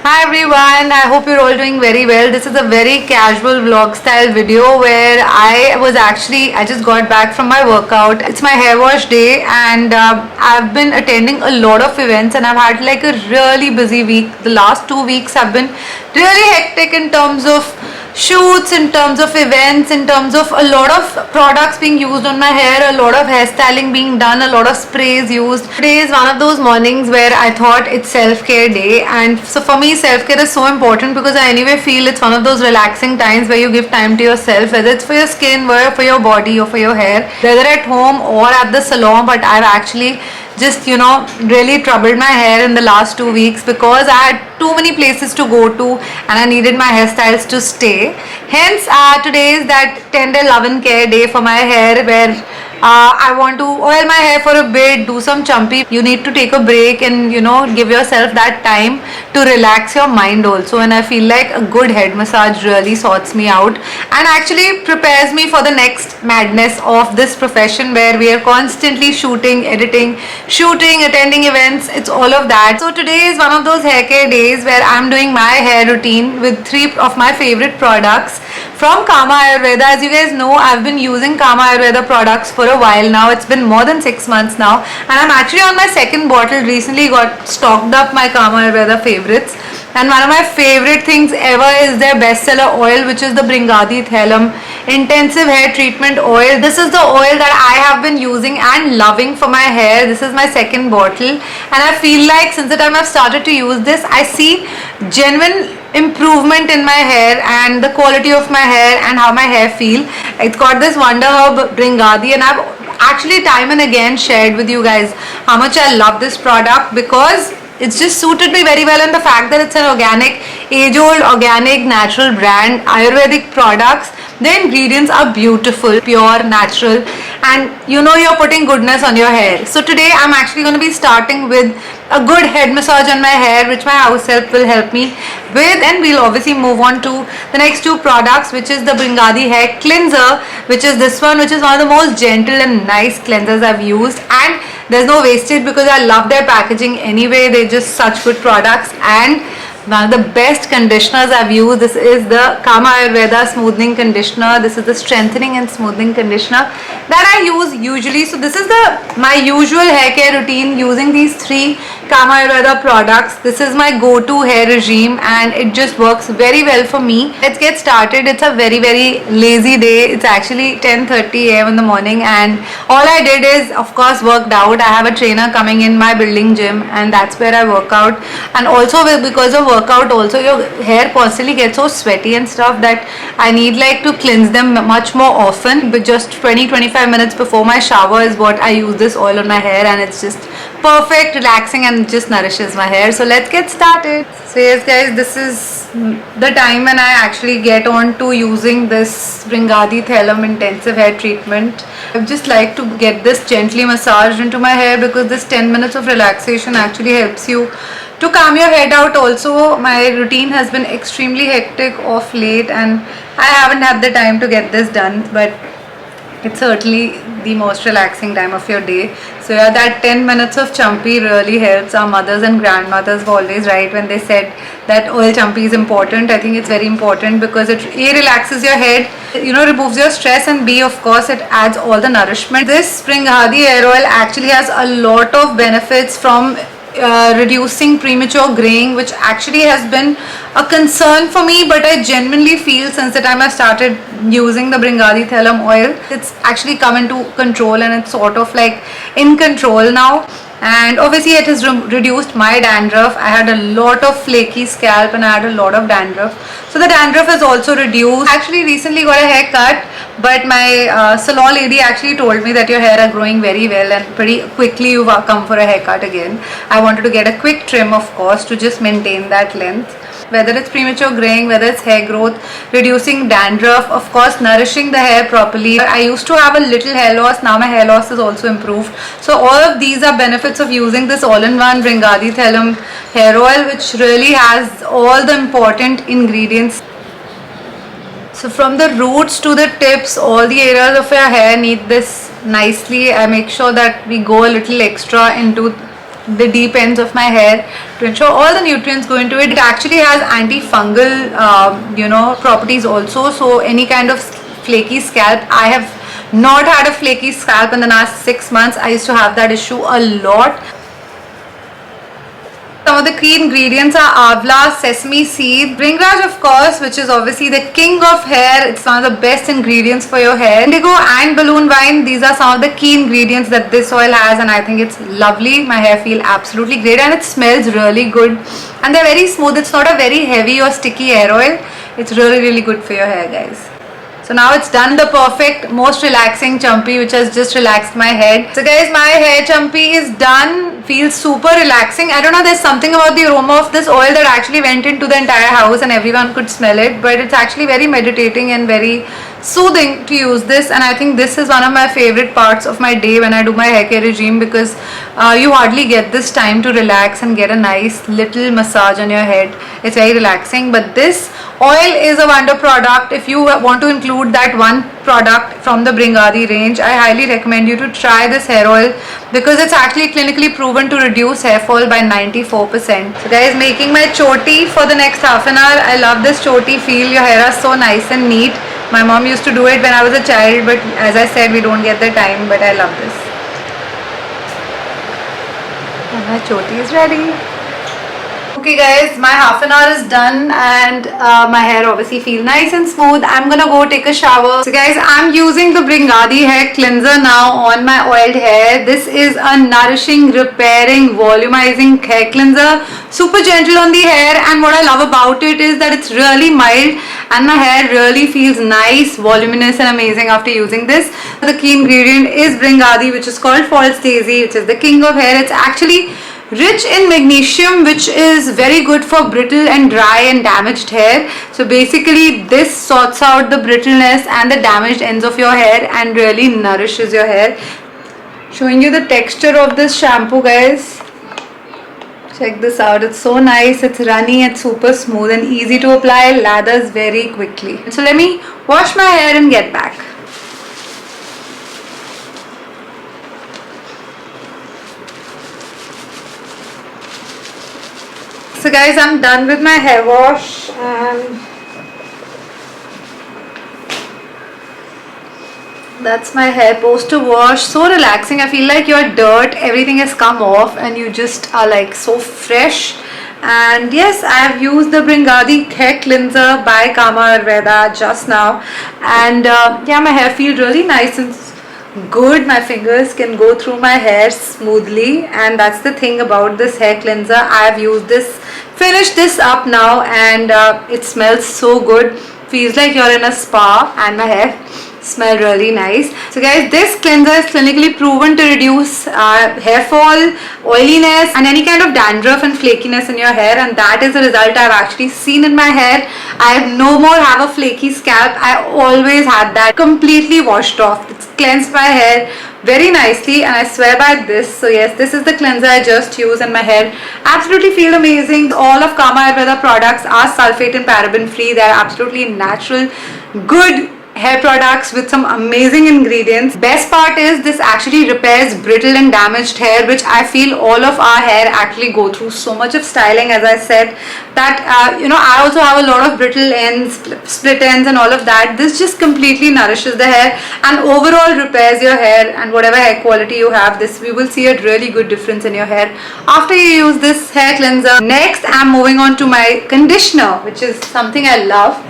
Hi everyone, I hope you're all doing very well. This is a very casual vlog style video where I just got back from my workout. It's my hair wash day and I've been attending a lot of events and I've had like a really busy week. The last 2 weeks have been really hectic in terms of shoots, in terms of events, in terms of a lot of products being used on my hair, a lot of hairstyling being done, a lot of sprays used. Today is one of those mornings where I thought it's self-care day, and so for me self-care is so important because I anyway feel it's one of those relaxing times where you give time to yourself, whether it's for your skin, whether for your body or for your hair, whether at home or at the salon. But I've actually just really troubled my hair in the last 2 weeks because I had too many places to go to and I needed my hairstyles to stay. Hence today is that tender love and care day for my hair where I want to oil my hair for a bit, do some chumpy. You need to take a break and give yourself that time to relax your mind also, and I feel like a good head massage really sorts me out and actually prepares me for the next madness of this profession where we are constantly shooting, editing, attending events. It's all of that. So today is one of those hair care days where I'm doing my hair routine with 3 of my favorite products from Kama Ayurveda. As you guys know, I've been using Kama Ayurveda products for a while now. It's been more than 6 months now and I'm actually on my second bottle. Recently got stocked up my Kama Ayurveda favorites, and one of my favorite things ever is their bestseller oil, which is the Bringadi Thelum Intensive Hair Treatment Oil. This is the oil that I have been using and loving for my hair. This is my second bottle and I feel like since the time I've started to use this, I see genuine improvement in my hair and the quality of my hair and how my hair feel. It's got this Wonder Herb Bringadi, and I've actually time and again shared with you guys how much I love this product because it's just suited me very well, and the fact that it's an organic, age-old, organic, natural brand, Ayurvedic products. The ingredients are beautiful, pure, natural, and you're putting goodness on your hair. So today I'm actually going to be starting with a good head massage on my hair, which my house help will help me with, and we'll obviously move on to the next 2 products, which is the Bringadi Hair Cleanser, which is this one, which is one of the most gentle and nice cleansers I've used, and there's no wastage because I love their packaging anyway. They're just such good products. And one of the best conditioners I've used, this is the Kama Ayurveda Smoothing Conditioner. This is the strengthening and smoothing conditioner that I use usually. So this is my usual hair care routine using these 3 Kama Ayurveda products. This is my go-to hair regime and it just works very well for me. Let's get started. It's a very lazy day. It's actually 10:30 a.m. in the morning and all I did is of course worked out. I have a trainer coming in my building gym and that's where I work out, and also because of workout also your hair constantly gets so sweaty and stuff that I need like to cleanse them much more often. But just 20-25 minutes before my shower is what I use this oil on my hair, and it's just perfect, relaxing, and just nourishes my hair. So let's get started. So yes guys, this is the time when I actually get on to using this Bringadi Thelum Intensive Hair Treatment. I just like to get this gently massaged into my hair because this 10 minutes of relaxation actually helps you to calm your head out. Also, my routine has been extremely hectic of late and I haven't had the time to get this done, but it's certainly the most relaxing time of your day. So yeah, that 10 minutes of champi really helps. Our mothers and grandmothers were always right when they said that oil champi is important. I think it's very important because it A, relaxes your head, removes your stress, and B, of course, it adds all the nourishment. This Bringadi hair oil actually has a lot of benefits from reducing premature graying, which actually has been a concern for me, but I genuinely feel since the time I started using the Bringadi Thelum oil, it's actually come into control and it's sort of like in control now. And obviously it has reduced my dandruff. I had a lot of flaky scalp and I had a lot of dandruff, so the dandruff has also reduced. Actually recently got a haircut, but my salon lady actually told me that your hair are growing very well and pretty quickly you've come for a haircut again. I wanted to get a quick trim, of course, to just maintain that length. Whether it's premature graying, whether it's hair growth, reducing dandruff, of course nourishing the hair properly. I used to have a little hair loss, now my hair loss is also improved. So all of these are benefits of using this all-in-one Bringadi Thelum hair oil, which really has all the important ingredients. So from the roots to the tips, all the areas of your hair need this nicely. I make sure that we go a little extra into the deep ends of my hair to ensure all the nutrients go into it. It actually has antifungal, properties also. So any kind of flaky scalp, I have not had a flaky scalp in the last 6 months. I used to have that issue a lot. Some of the key ingredients are avla, sesame seed, bringraj of course, which is obviously the king of hair. It's one of the best ingredients for your hair. Indigo and balloon wine, these are some of the key ingredients that this oil has, and I think it's lovely. My hair feels absolutely great and it smells really good. And they're very smooth. It's not a very heavy or sticky hair oil. It's really good for your hair, guys. So now it's done the perfect, most relaxing champi, which has just relaxed my head. So guys, my hair champi is done. Feels super relaxing. I don't know, there's something about the aroma of this oil that actually went into the entire house and everyone could smell it. But it's actually very meditating and very soothing to use this. And I think this is one of my favorite parts of my day when I do my hair care regime, because you hardly get this time to relax and get a nice little massage on your head. It's very relaxing. But this oil is a wonder product. If you want to include that one product from the Bringadi range, I highly recommend you to try this hair oil, because it's actually clinically proven to reduce hair fall by 94%. So guys, making my choti for the next half an hour. I love this choti feel. Your hair is so nice and neat. My mom used to do it when I was a child, but as I said, we don't get the time, but I love this. And my choti is ready. Okay guys, my half an hour is done and my hair obviously feels nice and smooth. I'm gonna go take a shower. So guys, I'm using the Bringadi hair cleanser now on my oiled hair. This is a nourishing, repairing, volumizing hair cleanser. Super gentle on the hair, and what I love about it is that it's really mild and my hair really feels nice, voluminous and amazing after using this. The key ingredient is Bringadi, which is called False Daisy, which is the king of hair. It's actually rich in magnesium, which is very good for brittle and dry and damaged hair. So basically this sorts out the brittleness and the damaged ends of your hair and really nourishes your hair. Showing you the texture of this shampoo, guys. Check this out. It's so nice. It's runny. It's super smooth and easy to apply. Lathers very quickly. So let me wash my hair and get back. So guys, I'm done with my hair wash and that's my hair post to wash. So relaxing. I feel like your dirt, everything has come off and you just are like so fresh. And yes, I have used the Bringadi hair cleanser by Kama Ayurveda just now, and yeah, my hair feels really nice and good. My fingers can go through my hair smoothly, and that's the thing about this hair cleanser. I have used this, finished this up now, and it smells so good. Feels like you're in a spa, and my hair smell really nice. So guys, this cleanser is clinically proven to reduce hair fall, oiliness and any kind of dandruff and flakiness in your hair, and that is the result I've actually seen in my hair. I no more have a flaky scalp. I always had that completely washed off. It's cleansed my hair very nicely, and I swear by this. So yes, this is the cleanser I just used, and my hair absolutely feel amazing. All of Kama Ayurveda products are sulfate and paraben free. They are absolutely natural, good hair products with some amazing ingredients. Best part is this actually repairs brittle and damaged hair, which I feel all of our hair actually go through so much of styling, as I said, that I also have a lot of brittle ends, split ends and all of that. This just completely nourishes the hair and overall repairs your hair, and whatever hair quality you have, this we will see a really good difference in your hair after you use this hair cleanser. Next, I'm moving on to my conditioner, which is something I love.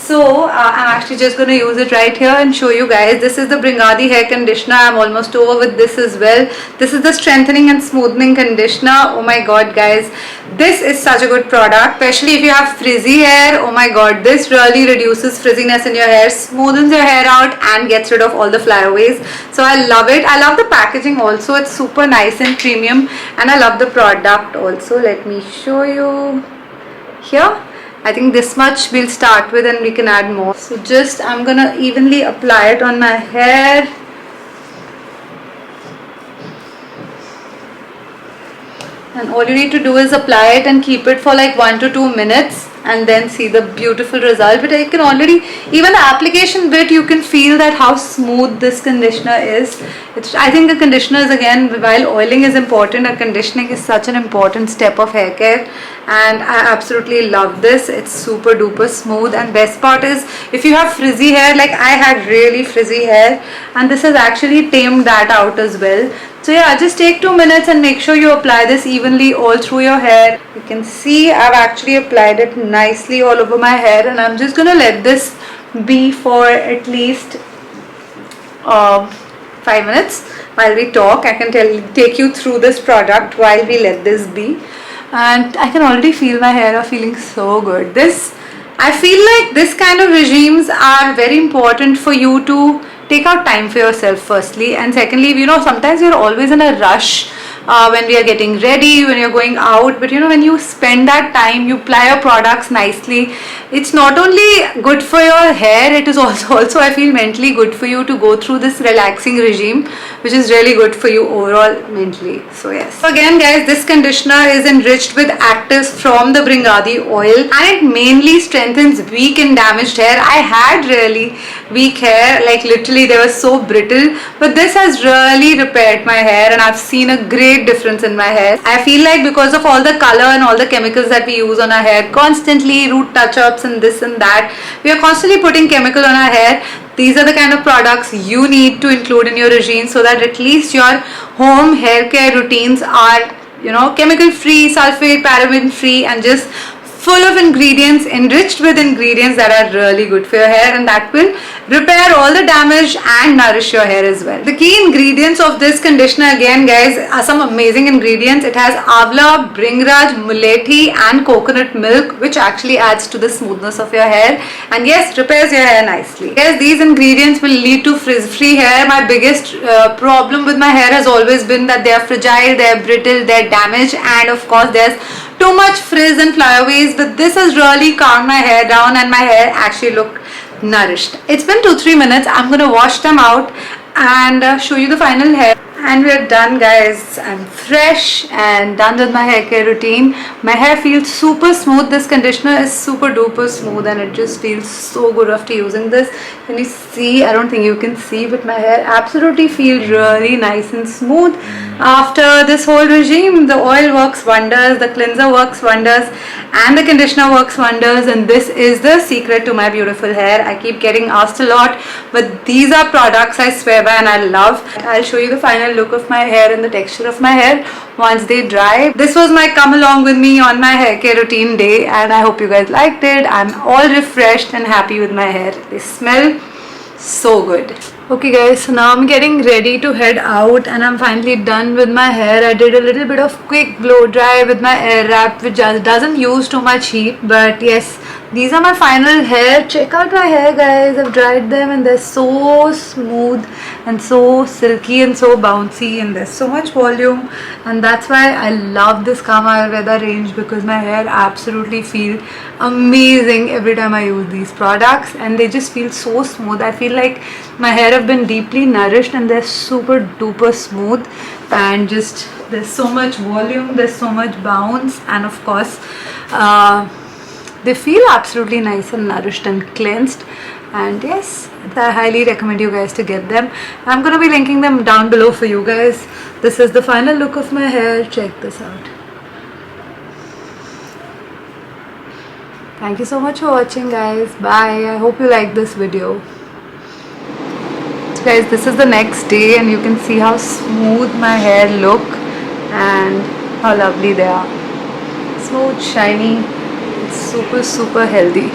So I'm actually just going to use it right here and show you guys. This is the Bringadi hair conditioner. I'm almost over with this as well. This is the strengthening and smoothening conditioner. Oh my god guys, this is such a good product, especially if you have frizzy hair. Oh my god, this really reduces frizziness in your hair, smoothens your hair out and gets rid of all the flyaways. So I love it. I love the packaging also. It's super nice and premium, and I love the product also. Let me show you here. I think this much we'll start with and we can add more. So just I'm gonna evenly apply it on my hair. And all you need to do is apply it and keep it for like 1 to 2 minutes and then see the beautiful result. But I can already, even the application bit, you can feel that how smooth this conditioner is. I think the conditioner is, again, while oiling is important, a conditioning is such an important step of hair care, and I absolutely love this. It's super duper smooth, and best part is, if you have frizzy hair, like I had really frizzy hair, and this has actually tamed that out as well. So yeah, just take 2 minutes and make sure you apply this evenly all through your hair. You can see I've actually applied it nicely all over my hair, and I'm just gonna let this be for at least 5 minutes while we talk. I can take you through this product while we let this be, and I can already feel my hair are feeling so good. I feel like this kind of regimes are very important for you to take out time for yourself, firstly, and secondly, sometimes you're always in a rush when we are getting ready, when you're going out, but when you spend that time, you apply your products nicely, it's not only good for your hair, it is also I feel mentally good for you to go through this relaxing regime, which is really good for you overall mentally. So yes, so again guys, this conditioner is enriched with actives from the Bringadi oil, and it mainly strengthens weak and damaged hair. I had really weak hair, like literally they were so brittle, but this has really repaired my hair, and I've seen a great difference in my hair. I feel like because of all the color and all the chemicals that we use on our hair constantly, root touch-ups and this and that, we are constantly putting chemical on our hair. These are the kind of products you need to include in your regime, so that at least your home hair care routines are chemical free, sulfate, paraben free, and just full of ingredients, enriched with ingredients that are really good for your hair, and that will repair all the damage and nourish your hair as well. The key ingredients of this conditioner, again guys, are some amazing ingredients. It has Avla, Bringraj, Mulethi and coconut milk, which actually adds to the smoothness of your hair, and yes, repairs your hair nicely. Yes, these ingredients will lead to frizz-free hair. My biggest problem with my hair has always been that they are fragile, they are brittle, they are damaged, and of course there's too much frizz and flyaways, but this has really calmed my hair down, and my hair actually looked nourished. It's been 2-3 minutes. I'm gonna wash them out and show you the final hair, and we're done guys. I'm fresh and done with my hair care routine. My hair feels super smooth. This conditioner is super duper smooth, and it just feels so good after using this. Can you see? I don't think you can see, but my hair absolutely feels really nice and smooth after this whole regime. The oil works wonders, the cleanser works wonders, and the conditioner works wonders, and this is the secret to my beautiful hair. I keep getting asked a lot, but these are products I swear by and I love. I'll show you the final look of my hair and the texture of my hair once they dry. This was my come along with me on my hair care routine day, and I hope you guys liked it. I'm all refreshed and happy with my hair. They smell so good. Okay guys, so now I'm getting ready to head out, and I'm finally done with my hair. I did a little bit of quick blow dry with my air wrap, which just doesn't use too much heat, but yes, these are my final hair. Check out my hair guys. I've dried them and they're so smooth and so silky and so bouncy, and there's so much volume, and that's why I love this Kama Ayurveda range, because my hair absolutely feel amazing every time I use these products, and they just feel so smooth. I feel like my hair have been deeply nourished, and they're super duper smooth, and just there's so much volume, there's so much bounce, and of course they feel absolutely nice and nourished and cleansed. And yes, I highly recommend you guys to get them. I'm gonna be linking them down below for you guys. This is the final look of my hair. Check this out. Thank you so much for watching guys. Bye. I hope you like this video. So guys, this is the next day, and you can see how smooth my hair look and how lovely they are. Smooth, shiny, it's super healthy.